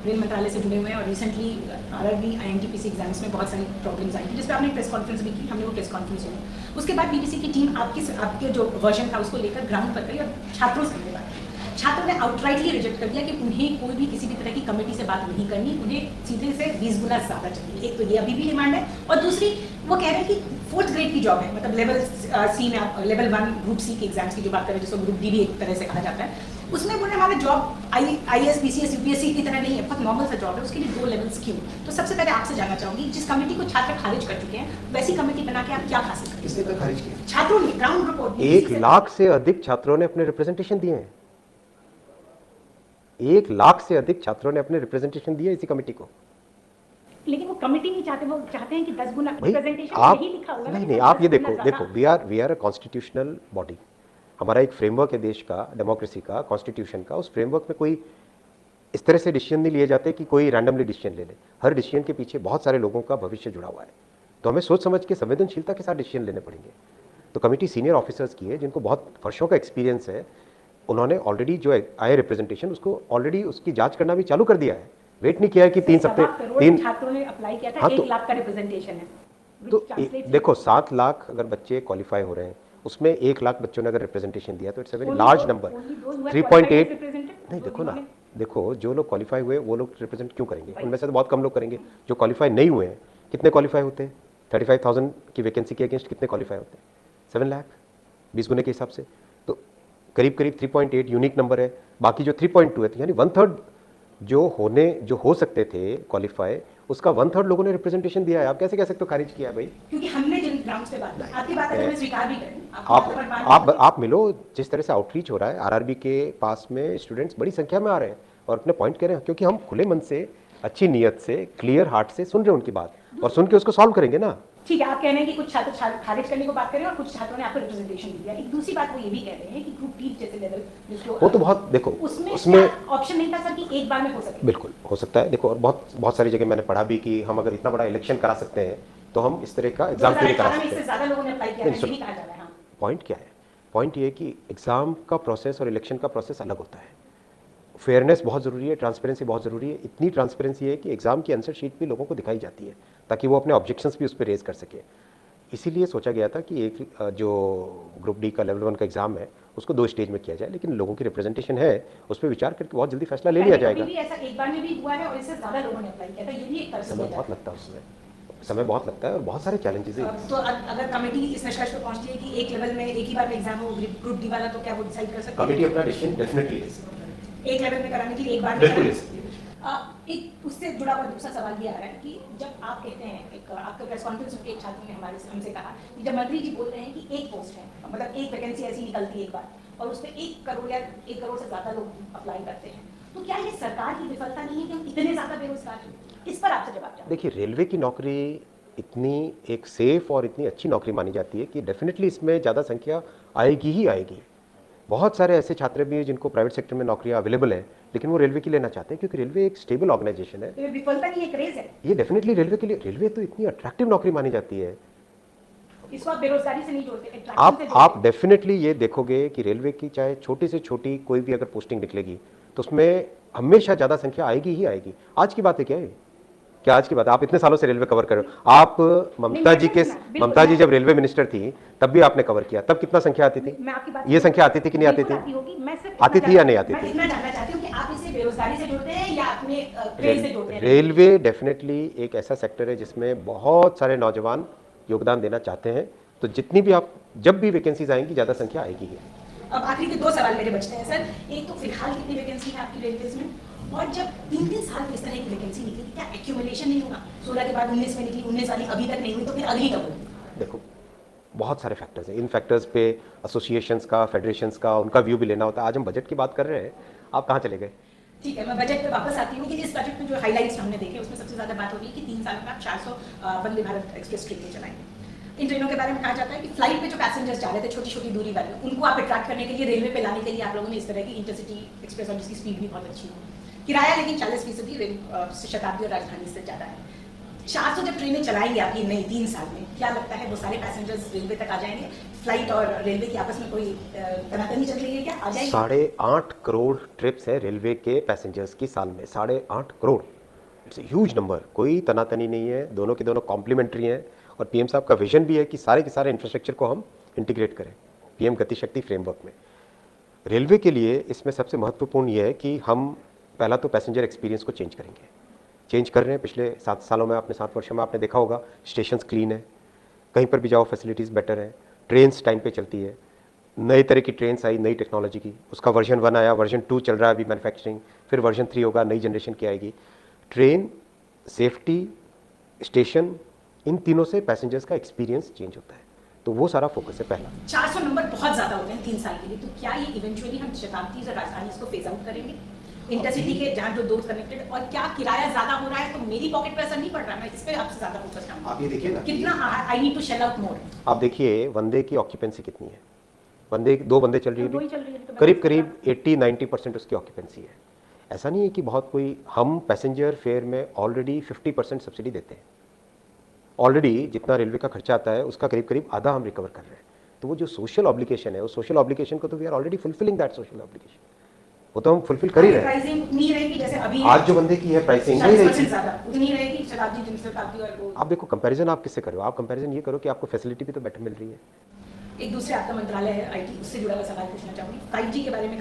Rail मंत्रालय से जुड़े हुए हैं और रिसेंटली आरआरबी आईएनटीपीसी एग्जाम्स में बहुत सारी प्रॉब्लम्स आई थी जिस पर आपने प्रेस कॉन्फ्रेंस भी की, हमने वो प्रेस कॉन्फ्रेंस सुनी। उसके बाद बीबीसी की टीम आपके जो वर्जन था उसको लेकर ग्राउंड पर गई और छात्रों से हमने बात की। छात्रों ने आउटराइटली रिजेक्ट कर दिया कि उन्हें कोई भी किसी भी तरह की कमेटी से बात नहीं करनी, उन्हें सीधे से 20 गुना ज़्यादा चाहिए। एक तो ये अभी भी डिमांड है और दूसरी वो कह रहे हैं कि 4th ग्रेड की जॉब है, मतलब लेवल सी में आप लेवल 1 ग्रुप सी के एग्जाम्स की जो बात करें जिसको ग्रुप डी भी एक तरह से कहा जाता है, उसमें बोले हमारा जॉब आईएएस बीसीएस यूपीएससी की तरह नहीं है, बहुत नॉर्मल सा जॉब है, उसके लिए 2 लेवल्स क्यों? तो सबसे पहले आपसे जानना चाहूंगी, जिस कमेटी को छात्र खारिज कर चुके हैं वैसी कमेटी बना के आप क्या हासिल करेंगे? किसने खारिज किया? छात्रों ने ग्राउंड रिपोर्ट 1 लाख से अधिक छात्रों ने अपने रिप्रेजेंटेशन दिए हैं। 1 लाख से अधिक छात्रों ने अपने रिप्रेजेंटेशन दिए इसी कमेटी को। लेकिन वो कमेटी नहीं चाहते, वो चाहते हैं कि 10 गुना रिप्रेजेंटेशन आप यही लिखा होगा। नहीं, आप ये देखो we are a constitutional body. हमारा एक फ्रेमवर्क है देश का, डेमोक्रेसी का, कॉन्स्टिट्यूशन का। उस फ्रेमवर्क में कोई इस तरह से डिसीजन नहीं लिए जाते कि कोई रैंडमली डिसीजन ले ले। हर डिसीजन के पीछे बहुत सारे लोगों का भविष्य जुड़ा हुआ है, तो हमें सोच समझ के संवेदनशीलता के साथ डिसीजन लेने पड़ेंगे। तो कमेटी सीनियर ऑफिसर्स की है जिनको बहुत वर्षों का एक्सपीरियंस है। उन्होंने ऑलरेडी जो आए रिप्रेजेंटेशन उसको ऑलरेडी उसकी जांच करना भी चालू कर दिया है। वेट नहीं किया है कि 3 छात्रों ने अप्लाई किया था, 1 लाख का रिप्रेजेंटेशन है। तो देखो 7 लाख अगर बच्चे क्वालिफाई हो रहे हैं, उसमें 1 लाख बच्चों ने अगर रिप्रेजेंटेशन दिया तो it's a very large number. 3.8 नहीं, देखो ना, देखो जो लोग क्वालिफाई हुए वो लोग रिप्रेजेंट क्यों करेंगे? उनमें से तो बहुत कम लोग करेंगे। जो क्वालिफाई नहीं हुए हैं, कितने क्वालिफाई होते हैं? 35,000 की वैकेंसी के अगेंस्ट कितने क्वालिफाई होते हैं? 7 लाख, 20 गुने के हिसाब से तो करीब करीब 3.8 यूनिक नंबर है। बाकी जो 3.2 है, तो यानी 1/3 जो हो सकते थे क्वालिफाई, उसका 1/3 लोगों ने रिप्रेजेंटेशन दिया है। आप कैसे कह सकते हो खारिज किया है भाई? क्योंकि हमने जिन ग्राउंड्स पे बात की, आपकी बात है, स्वीकार भी करें। आप मिलो, जिस तरह से आउटरीच हो रहा है, आरआरबी के पास में स्टूडेंट्स बड़ी संख्या में आ रहे हैं और अपने पॉइंट कह रहे हैं, क्योंकि हम खुले मन से, अच्छी नीयत से, क्लियर हार्ट से सुन रहे हैं उनकी बात और सुन के उसको सॉल्व करेंगे ना। ठीक है, आप कह रहे हैं कि कुछ छात्र खारिज करने को बात करें और कुछ छात्रों ने आपको रिप्रेजेंटेशन दिया। एक दूसरी बात वो ये भी कह रहे हैं कि ग्रुप डी जैसे लेवल वो तो बहुत, देखो उसमें ऑप्शन नहीं था सर कि एक बार में हो सके। बिल्कुल हो सकता है। देखो और बहुत सारी जगह मैंने पढ़ा भी कि हम अगर इतना बड़ा इलेक्शन करा सकते हैं तो हम इस तरह का एग्जाम क्यों नहीं करा सकते? पॉइंट क्या है? पॉइंट ये कि एग्जाम का प्रोसेस और इलेक्शन का प्रोसेस अलग होता है। फेयरनेस बहुत ज़रूरी है, ट्रांसपेरेंसी बहुत ज़रूरी है। इतनी ट्रांसपेरेंसी है कि एग्जाम की आंसर शीट भी लोगों को दिखाई जाती है ताकि वो अपने ऑब्जेक्शंस भी उस पर रेज कर सके। इसीलिए सोचा गया था कि एक जो ग्रुप डी का लेवल 1 का एग्जाम है उसको 2 स्टेज में किया जाए, लेकिन लोगों की रिप्रेजेंटेशन है, उस पर विचार करके बहुत जल्दी फैसला ले लिया जाएगा। ऐसा एक बार में भी हुआ है और इससे ज़्यादा लोगों ने अप्लाई किया था, ये भी एक समय बहुत लगता है, उसमें समय बहुत लगता है और बहुत सारे चैलेंजेस हैं। तो अगर कमेटी इस निष्कर्ष पर पहुंचती है कि एक लेवल में एक ही बार में एग्जाम हो ग्रुप डी वाला, तो क्या वो डिसाइड कर सकते हैं? कमेटी अपना डिसीजन डेफिनेटली एक लेवल में कराने के लिए एक बार बिल्कुल। एक उससे जुड़ा हुआ दूसरा सवाल ये आ रहा है कि जब आप कहते हैं, एक आपका प्रेस कॉन्फ्रेंस में एक छात्र ने हमसे कहा कि जब मंत्री जी बोल रहे हैं कि एक पोस्ट है, मतलब एक वैकेंसी ऐसी निकलती है एक बार और उसमें 1 करोड़ या 1 करोड़ से ज़्यादा लोग अप्लाई करते हैं, तो क्या ये सरकार की विफलता नहीं है कि हम इतने ज़्यादा बेरोजगार हैं? इस पर आपसे जवाब चाहिए। देखिए, रेलवे की नौकरी इतनी एक सेफ और इतनी अच्छी नौकरी मानी जाती है कि डेफिनेटली इसमें ज़्यादा संख्या आएगी ही आएगी। बहुत सारे ऐसे छात्र भी हैं जिनको प्राइवेट सेक्टर में नौकरियां अवेलेबल है, लेकिन वो रेलवे की लेना चाहते हैं क्योंकि रेलवे एक स्टेबल ऑर्गेनाइजेशन है। तो ये विफलता नहीं, एक क्रेज है। ये डेफिनेटली रेलवे के लिए, रेलवे तो इतनी अट्रैक्टिव नौकरी मानी जाती है। इसको आप बेरोजगारी से नहीं जोड़ते, आप डेफिनेटली ये देखोगे कि रेलवे की चाहे छोटी से छोटी कोई भी अगर पोस्टिंग निकलेगी तो उसमें हमेशा ज़्यादा संख्या आएगी ही आएगी। आज की बात है क्या आज की बात? आप इतने सालों से रेलवे कवर कर रहे हो। आप ममता जी जब रेलवे मिनिस्टर थी तब भी आपने कवर किया, तब कितना संख्या आती थी? ये संख्या आती थी कि नहीं आती थी? आती थी या नहीं आती थी? रेलवे डेफिनेटली एक ऐसा सेक्टर है जिसमें बहुत सारे नौजवान योगदान देना चाहते हैं, तो जितनी भी आप जब भी वैकेंसीज आएंगी ज़्यादा संख्या आएगी ही। अब आखिरी के 2 सवाल मेरे बचते हैं सर। एक तो फिलहाल कितनी वैकेंसी है आपकी रेलवेज में, और जब 3-3 साल में इस तरह की वैकेंसी निकली, क्या एक्यूमुलेशन नहीं होगा? 16 के बाद 19 में निकली, 19 वाली अभी तक नहीं हुई, तो फिर अगली कब होगी? देखो बहुत सारे फैक्टर्स हैं। इन फैक्टर्स पे एसोसिएशंस का, फेडरेशंस का, उनका व्यू भी लेना होता है। आज हम बजट की बात कर रहे हैं, आप कहाँ चले गए? ठीक है, मैं बजट पे वापस आती हूँ कि इस बजट में जो हाईलाइट्स हमने देखे उसमें सबसे ज़्यादा बात हो रही है कि 3 साल में आप 400 वंदे भारत एक्सप्रेस ट्रेनें चलाएंगे। इन ट्रेनों के बारे में कहा जाता है कि फ्लाइट पे जो पैसेंजर्स जा रहे थे छोटी छोटी दूरी वाले, उनको आप अट्रैक्ट करने के लिए, रेलवे पे लाने के लिए आप लोगों ने इस तरह की इंटरसिटी एक्सप्रेस और जिसकी स्पीड भी बहुत अच्छी है, किराया लेकिन 40% शताब्दी और राजधानी से ज़्यादा है। 400 जब ट्रेनें चलाएंगे आपकी नई 3 साल में, क्या लगता है वो सारे पैसेंजर्स रेलवे तक आ जाएंगे? फ्लाइट और रेलवे की आपस में कोई तनातनी चल रही है क्या? आ जाएंगे? 8.5 करोड़ ट्रिप्स है रेलवे के पैसेंजर्स की साल में, 8.5 crore. It's a huge number, कोई तनातनी नहीं है, दोनों के दोनों कॉम्प्लीमेंट्री हैं। और पीएम साहब का विजन भी है कि सारे के सारे इंफ्रास्ट्रक्चर को हम इंटीग्रेट करें पीएम गति शक्ति फ्रेमवर्क में। रेलवे के लिए इसमें सबसे महत्वपूर्ण ये है कि हम पहला तो पैसेंजर एक्सपीरियंस को चेंज करेंगे, चेंज कर रहे हैं। पिछले 7 सालों में, आपने 7 वर्षों में आपने देखा होगा, स्टेशंस क्लीन है, कहीं पर भी जाओ फैसिलिटीज़ बेटर है, ट्रेन्स टाइम पे चलती है, नई तरह की ट्रेन्स आई नई टेक्नोलॉजी की, उसका वर्जन 1 आया, वर्जन 2 चल रहा है अभी मैन्युफैक्चरिंग, फिर वर्जन 3 होगा, नई जनरेशन की आएगी। ट्रेन, सेफ्टी, स्टेशन, इन तीनों से पैसेंजर्स का एक्सपीरियंस चेंज होता है, तो वो सारा फोकस है पहला। 400 नंबर बहुत ज्यादा होते हैं 3 साल के लिए, तो क्या ये इवेंचुअली हम शताब्दी और राजधानी इसको फेज आउट करेंगे इंटरसिटी के, जहाँ जो 2 कनेक्टेड? और क्या किराया ज्यादा हो रहा है तो मेरी पॉकेट पर असर नहीं पड़ रहा? मैं इस पे आपसे ज्यादा फोकस करूंगा। आप ये देखिए ना, कितना I need to shell out more. आप देखिए वंदे की ऑक्यूपेंसी कितनी है, वंदे 2 वंदे चल रही वही है, चल रही है, तो करीब करीब 80-90% उसकी ऑक्यूपेंसी है। ऐसा नहीं है कि बहुत कोई, हम पैसेंजर फेयर में ऑलरेडी 50% सब्सिडी देते हैं। ऑलरेडी जितना रेलवे का खर्चा आता है उसका करीब करीब आधा हम रिकवर कर रहे हैं। तो वो जो सोशल ऑब्लिगेशन है, उस सोशल ऑब्लिगेशन को तो we are already fulfilling that social obligation, वो तो हम फुलफिल कर ही रहे हैं। प्राइसिंग उतनी रहेगी जैसे अभी आज जो बंदे की है प्राइसिंग नहीं रहेगी, ज्यादा उतनी रहेगी शताब्दी, जनशताब्दी और वो। आप देखो कंपैरिजन आप किससे करो, आप कंपैरिजन ये करो कि आपको फैसिलिटी भी तो बेटर मिल रही है। एक दूसरे आपका मंत्रालय है आईटी, उससे जुड़ा हुआ सवाल पूछना चाहूंगी। 5G के बारे में